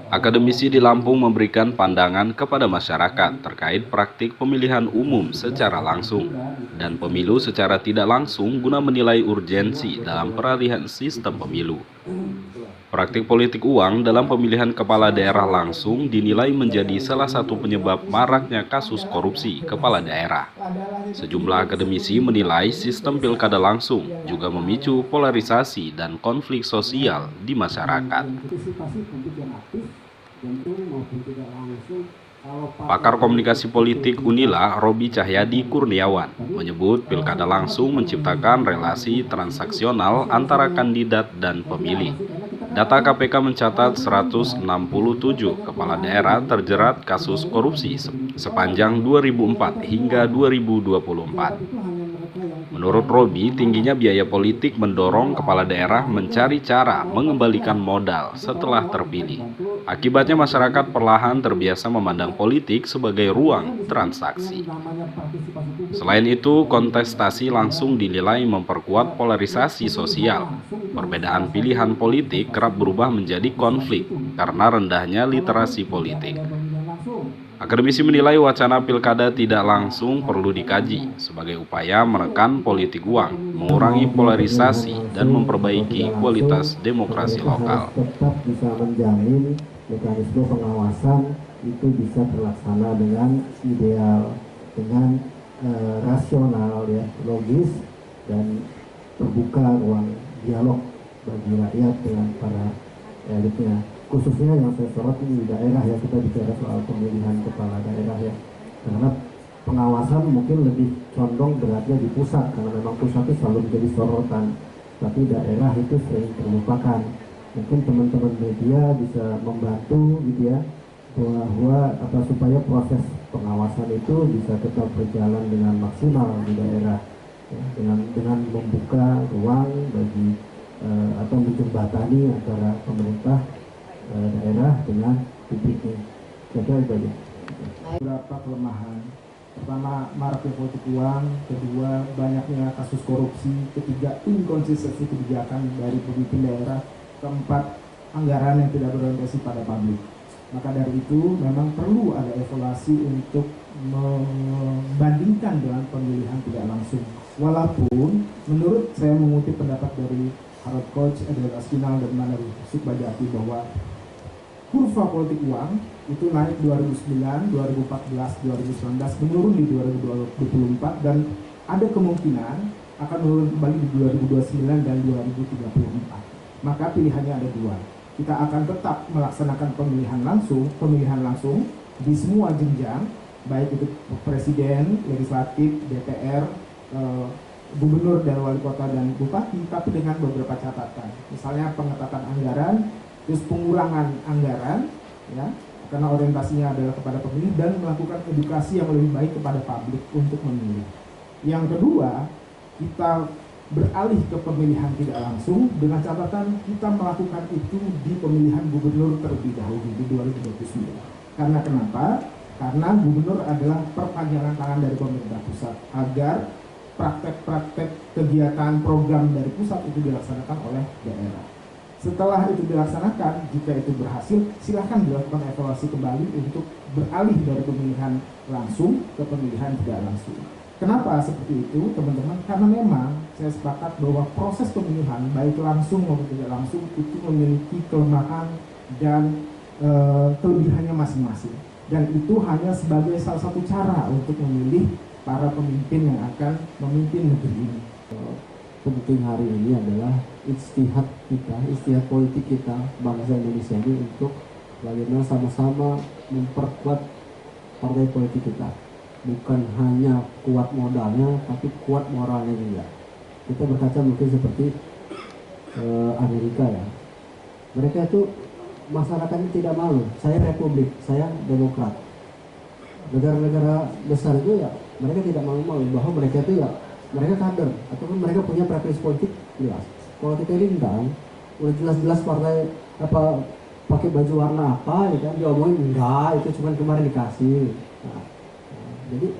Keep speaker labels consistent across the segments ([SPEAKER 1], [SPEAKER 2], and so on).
[SPEAKER 1] Akademisi di Lampung memberikan pandangan kepada masyarakat terkait praktik pemilihan umum secara langsung dan pemilu secara tidak langsung guna menilai urgensi dalam peralihan sistem pemilu. Praktik politik uang dalam pemilihan kepala daerah langsung dinilai menjadi salah satu penyebab maraknya kasus korupsi kepala daerah. Sejumlah akademisi menilai sistem pilkada langsung juga memicu polarisasi dan konflik sosial di masyarakat. Pakar komunikasi politik Unila, Robi Cahyadi Kurniawan, menyebut pilkada langsung menciptakan relasi transaksional antara kandidat dan pemilih. Data KPK mencatat 167 kepala daerah terjerat kasus korupsi sepanjang 2004 hingga 2024. Menurut Robi, tingginya biaya politik mendorong kepala daerah mencari cara mengembalikan modal setelah terpilih. Akibatnya masyarakat perlahan terbiasa memandang politik sebagai ruang transaksi. Selain itu, kontestasi langsung dinilai memperkuat polarisasi sosial. Perbedaan pilihan politik kerap berubah menjadi konflik karena rendahnya literasi politik. Akademisi menilai wacana pilkada tidak langsung perlu dikaji sebagai upaya menekan politik uang, mengurangi polarisasi, dan memperbaiki kualitas demokrasi lokal.
[SPEAKER 2] Tetap bisa menjamin mekanisme pengawasan itu bisa terlaksana dengan ideal, dengan rasional, ya, logis, dan terbuka ruang dialog bagi rakyat dengan para elitnya. Khususnya yang saya sorot ini di daerah, ya, kita bicara soal pemilihan kepala daerah, ya, karena pengawasan mungkin lebih condong beratnya di pusat karena memang pusat itu selalu menjadi sorotan, tapi daerah itu sering terlupakan. Mungkin teman-teman media bisa membantu gitu, ya, bahwa supaya proses pengawasan itu bisa tetap berjalan dengan maksimal di daerah, ya, dengan membuka ruang bagi atau menjembatani antara pemerintah daerah dengan publiknya. Saya kira beberapa kelemahan. Pertama, maraknya politik uang. Kedua, banyaknya kasus korupsi. Ketiga, inkonsistensi kebijakan dari pemimpin daerah. Keempat, anggaran yang tidak berorientasi pada publik. Maka dari itu memang perlu ada evaluasi untuk membandingkan dengan pemilihan tidak langsung. Walaupun menurut saya mengutip pendapat dari Harvard Coach, Edward Askinal, dan Manari Sukbajati bahwa kurva politik uang itu naik 2009, 2014, 2019, menurun di 2024, dan ada kemungkinan akan menurun kembali di 2029 dan 2034. Maka pilihannya ada dua. Kita akan tetap melaksanakan pemilihan langsung di semua jenjang, baik itu presiden, legislatif, DPR, gubernur dan wali kota dan bupati, tapi dengan beberapa catatan. Misalnya pengetatan anggaran, terus pengurangan anggaran, ya, karena orientasinya adalah kepada pemilih, dan melakukan edukasi yang lebih baik kepada publik untuk memilih. Yang kedua, kita beralih ke pemilihan tidak langsung dengan catatan kita melakukan itu di pemilihan gubernur terlebih dahulu di 2029. Karena kenapa? Karena gubernur adalah perpanjangan tangan dari pemerintah pusat agar praktek-praktek kegiatan program dari pusat itu dilaksanakan oleh daerah. Setelah itu dilaksanakan, jika itu berhasil, silahkan dilakukan evaluasi kembali untuk beralih dari pemilihan langsung ke pemilihan tidak langsung. Kenapa seperti itu, teman-teman? Karena memang saya sepakat bahwa proses pemilihan, baik langsung maupun tidak langsung, itu memiliki kelemahan dan kelebihannya masing-masing. Dan itu hanya sebagai salah satu cara untuk memilih para pemimpin yang akan memimpin negeri ini.
[SPEAKER 3] Penting hari ini adalah ijtihad kita, ijtihad politik kita, bangsa Indonesia ini, untuk bagaimana sama-sama memperkuat partai politik kita. Bukan hanya kuat modalnya, tapi kuat moralnya juga. Kita berkaca mungkin seperti Amerika, ya. Mereka itu masyarakatnya tidak malu. Saya republik, saya demokrat. Negara-negara besar itu, ya, mereka tidak malu-malu bahwa mereka itu, ya, mereka kader ataupun mereka punya preferensi politik jelas. Kalau kita ini enggak, udah jelas-jelas partai apa pakai baju warna apa, ya kan, diomongin enggak, itu cuma kemarin dikasih. Jadi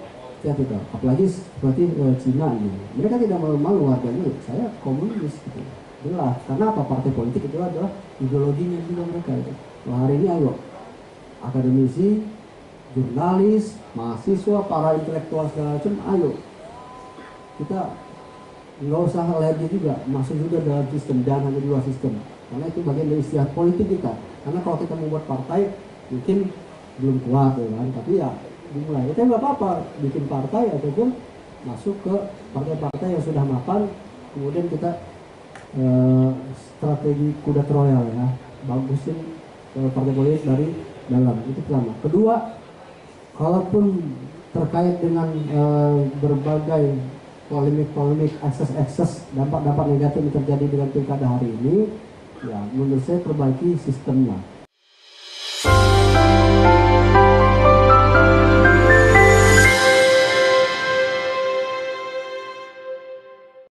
[SPEAKER 3] ya tidak, apalagi seperti Cina ini, mereka tidak malu-malu warganya, saya komunis gitu. jelas. Karena apa? Partai politik itu adalah ideologinya juga mereka itu. Nah, hari ini ayo akademisi, jurnalis, mahasiswa, para intelektual segala macam, ayo kita nggak usah lagi juga masuk juga dalam sistem, dan hanya dua sistem, karena itu bagian dari istihad politik kita. Karena kalau kita membuat partai mungkin belum kuat ya kan, tapi ya dimulai. Itu nggak apa-apa bikin partai ataupun masuk ke partai-partai yang sudah mapan, kemudian kita strategi kuda troyal ya, bagusin partai politik dari dalam. Itu pertama. Kedua, kalaupun terkait dengan berbagai polemik-polemik, ekses-ekses, dampak-dampak negatif yang terjadi dengan pilkada hari ini, ya menurut saya perbaiki sistemnya.